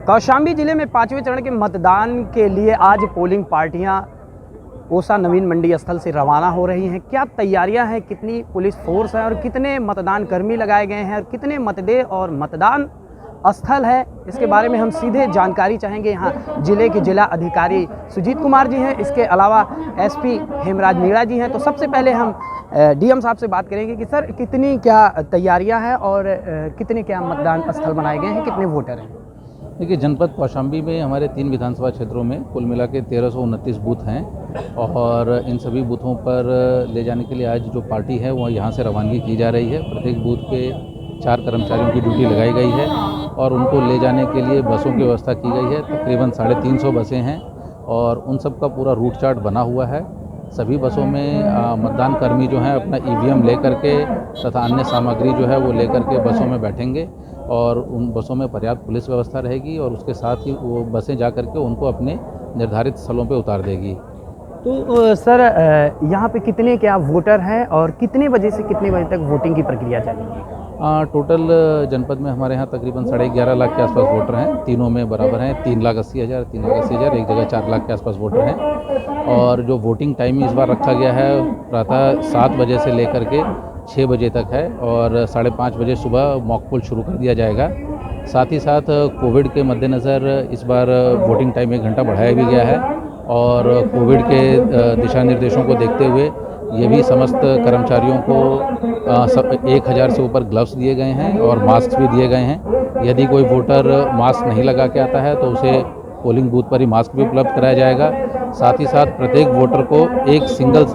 कौशाम्बी जिले में 5वें चरण के मतदान के लिए आज पोलिंग पार्टियां ओसा नवीन मंडी स्थल से रवाना हो रही हैं। क्या तैयारियां हैं, कितनी पुलिस फोर्स है और कितने मतदान कर्मी लगाए गए हैं और कितने मतदेय और मतदान स्थल है, इसके बारे में हम सीधे जानकारी चाहेंगे। यहाँ जिले के जिला अधिकारी सुजीत कुमार जी हैं, इसके अलावा एसपी हेमराज मीणा जी हैं। तो सबसे पहले हम डीएम साहब से बात करेंगे कि सर कितनी क्या तैयारियां हैं और कितने क्या मतदान स्थल बनाए गए हैं, कितने वोटर हैं। देखिए, जनपद कौशाम्बी में हमारे 3 विधानसभा क्षेत्रों में कुल मिला के 1329 बूथ हैं और इन सभी बूथों पर ले जाने के लिए आज जो पार्टी है वो यहाँ से रवानगी की जा रही है। प्रत्येक बूथ पे 4 कर्मचारियों की ड्यूटी लगाई गई है और उनको ले जाने के लिए बसों की व्यवस्था की गई है। तकरीबन 350 बसें हैं और उन सब का पूरा रूट चार्ट बना हुआ है। सभी बसों में मतदान कर्मी जो हैं अपना ईवीएम लेकर के तथा अन्य सामग्री जो है वो लेकर के बसों में बैठेंगे और उन बसों में पर्याप्त पुलिस व्यवस्था रहेगी और उसके साथ ही वो बसें जा कर के उनको अपने निर्धारित स्थलों पे उतार देगी। तो सर यहाँ पे कितने क्या वोटर हैं और कितने बजे से कितने बजे तक वोटिंग की प्रक्रिया चलेगी। टोटल जनपद में हमारे यहाँ तकरीबन 11.5 लाख के आसपास वोटर हैं। तीनों में बराबर हैं, 3,80,000, 3,80,000, एक जगह 4 लाख के आसपास वोटर हैं। और जो वोटिंग टाइम इस बार रखा गया है प्रातः 7 बजे से लेकर के 6 बजे तक है और 5:30 बजे सुबह मॉक पोल शुरू कर दिया जाएगा। साथ ही साथ कोविड के मद्देनज़र इस बार वोटिंग टाइम 1 घंटा बढ़ाया भी गया है और कोविड के दिशा निर्देशों को देखते हुए ये भी समस्त कर्मचारियों को 1000 से ऊपर ग्लव्स दिए गए हैं और मास्क भी दिए गए हैं। यदि कोई वोटर मास्क नहीं लगा के आता है तो उसे पोलिंग बूथ पर ही मास्क भी उपलब्ध कराया जाएगा। साथ ही साथ प्रत्येक वोटर को एक सिंगल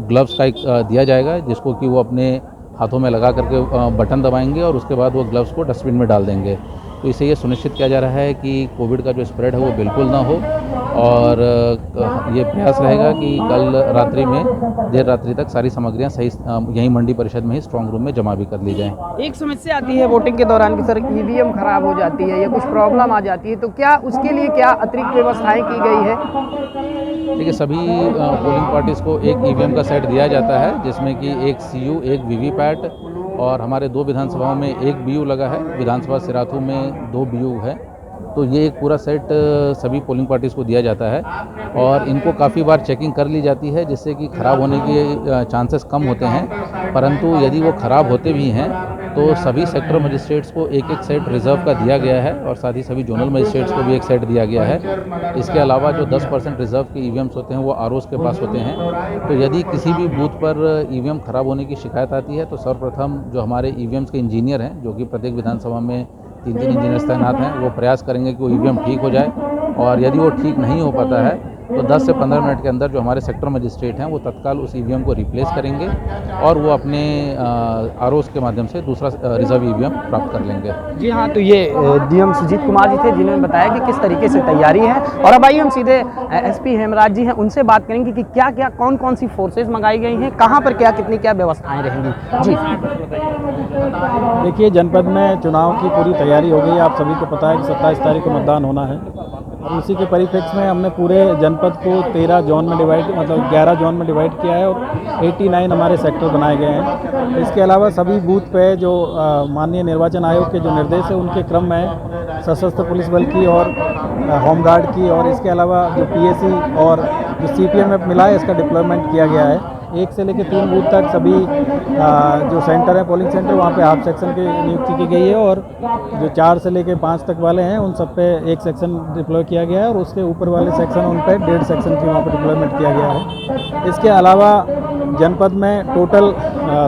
ग्लव्स का दिया जाएगा जिसको कि वो अपने हाथों में लगा करके बटन दबाएंगे और उसके बाद वो ग्लव्स को डस्टबिन में डाल देंगे। तो इससे ये सुनिश्चित किया जा रहा है कि कोविड का जो स्प्रेड है वो बिल्कुल ना हो और ये प्रयास रहेगा कि कल रात्रि में देर रात्रि तक सारी सामग्रियां सही यहीं मंडी परिषद में ही स्ट्रांग रूम में जमा भी कर ली जाएं। एक समस्या आती है वोटिंग के दौरान कि सर ईवीएम खराब हो जाती है या कुछ प्रॉब्लम आ जाती है, तो क्या उसके लिए क्या अतिरिक्त व्यवस्थाएं की गई है। देखिए, सभी पोलिंग पार्टीज़ को एक ईवीएम का सेट दिया जाता है जिसमें कि एक सीयू, एक वीवीपैट और हमारे 2 विधानसभाओं में 1 बीयू लगा है। विधानसभा सिराथू में 2 बीयू है। तो ये एक पूरा सेट सभी पोलिंग पार्टीज़ को दिया जाता है और इनको काफ़ी बार चेकिंग कर ली जाती है जिससे कि ख़राब होने के चांसेस कम होते हैं। परंतु यदि वो ख़राब होते भी हैं तो सभी सेक्टर मजिस्ट्रेट्स को एक सेट रिज़र्व का दिया गया है और साथ ही सभी जोनल मजिस्ट्रेट्स को भी एक सेट दिया गया है। इसके अलावा जो 10% रिज़र्व के ईवीएम्स होते हैं वो आरओज़ के पास होते हैं। तो यदि किसी भी बूथ पर ईवीएम ख़राब होने की शिकायत आती है तो सर्वप्रथम जो हमारे ईवीएम्स के इंजीनियर हैं, जो कि प्रत्येक विधानसभा में 3 इंजीनियर्स तैनात हैं, वो प्रयास करेंगे कि वो ईवीएम ठीक हो जाए और यदि वो ठीक नहीं हो पाता है तो 10 से 15 मिनट के अंदर जो हमारे सेक्टर मजिस्ट्रेट हैं वो तत्काल उस ईवीएम को रिप्लेस करेंगे और वो अपने आरओज़ के माध्यम से दूसरा रिजर्व ईवीएम प्राप्त कर लेंगे। जी हाँ, तो ये डीएम सुजीत कुमार जी थे जिन्होंने बताया कि किस तरीके से तैयारी है। और अब आइए हम सीधे एसपी हेमराज जी हैं, उनसे बात करेंगे कि क्या क्या कौन सी फोर्सेज मंगाई गई हैं, कहाँ पर कितनी क्या व्यवस्थाएँ रहेंगी। जी देखिए, जनपद में चुनाव की पूरी तैयारी हो गई। आप सभी को पता है कि 27 तारीख को मतदान होना है और उसी के परिप्रेक्ष्य में हमने पूरे जनपद को 13 जोन में डिवाइड 11 जोन में डिवाइड किया है और 89 हमारे सेक्टर बनाए गए हैं। इसके अलावा सभी बूथ पे जो माननीय निर्वाचन आयोग के जो निर्देश है उनके क्रम में सशस्त्र पुलिस बल की और होमगार्ड की और इसके अलावा जो पीएसी और जो सीपीएम मिला है इसका डिप्लॉयमेंट किया गया है। 1 से लेकर 3 बूथ तक सभी जो सेंटर है पोलिंग सेंटर वहाँ पे हाफ सेक्शन की नियुक्ति की गई है और जो 4 से लेकर 5 तक वाले हैं उन सब पे 1 सेक्शन डिप्लॉय किया गया है और उसके ऊपर वाले सेक्शन उन पे 1.5 सेक्शन की वहाँ पे डिप्लॉयमेंट किया गया है। इसके अलावा जनपद में टोटल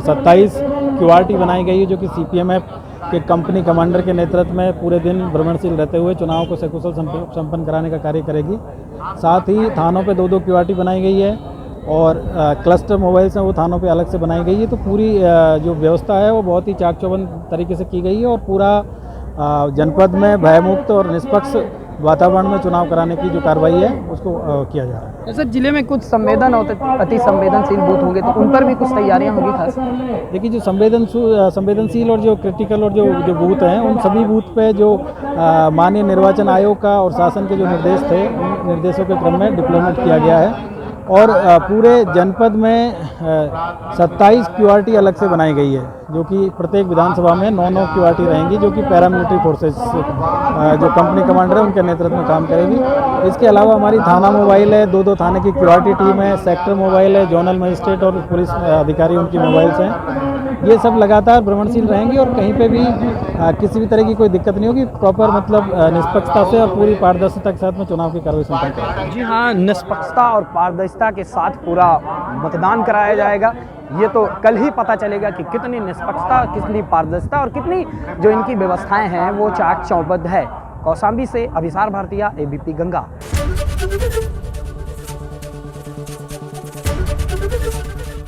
27 क्यूआरटी बनाई गई है जो कि सीपीएमएफ के कंपनी कमांडर के नेतृत्व में पूरे दिन भ्रमणशील रहते हुए चुनाव को सकुशल संपन्न कराने का कार्य करेगी। साथ ही थानों पे 2-2 क्यूआरटी बनाई गई है और क्लस्टर मोबाइल्स हैं वो थानों पे अलग से बनाई गई है। तो पूरी जो व्यवस्था है वो बहुत ही चाक चौबंद तरीके से की गई है और पूरा जनपद में भयमुक्त और निष्पक्ष वातावरण में चुनाव कराने की जो कार्रवाई है उसको किया जा रहा है। सर, जिले में कुछ अति संवेदनशील बूथ होंगे तो उन पर भी कुछ तैयारियां होंगी खास। देखिए, जो संवेदनशील और जो क्रिटिकल और जो बूथ हैं उन सभी बूथ पे जो माननीय निर्वाचन आयोग का और शासन के जो निर्देश थे उन निर्देशों के क्रम में डिप्लॉयमेंट किया गया है और पूरे जनपद में 27 क्यूआरटी अलग से बनाई गई है। जो कि प्रत्येक विधानसभा में 9 क्यूआरटी रहेंगी, जो कि पैरामिलिट्री फोर्सेस जो कंपनी कमांडर है उनके नेतृत्व में काम करेगी। इसके अलावा हमारी थाना मोबाइल है, 2 थाने की क्यूआरटी टीम है, सेक्टर मोबाइल है, जोनल मजिस्ट्रेट और पुलिस अधिकारी उनकी मोबाइल्स हैं। ये सब लगातार भ्रमणशील रहेंगी और कहीं पे भी किसी भी तरह की कोई दिक्कत नहीं होगी। प्रॉपर मतलब निष्पक्षता से और पूरी पारदर्शिता के साथ में चुनाव की कार्रवाई संपन्न करेंगे। जी हाँ, निष्पक्षता और पारदर्शिता के साथ पूरा मतदान कराया जाएगा। ये तो कल ही पता चलेगा कि कितनी निष्पक्षता, कितनी पारदर्शिता और कितनी जो इनकी व्यवस्थाएं हैं वो चाक चौबद्ध है। कौशाम्बी से अभिसार भारतीय, एबीपी गंगा।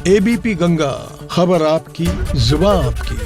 एबीपी गंगा, खबर आपकी, जुबान आपकी।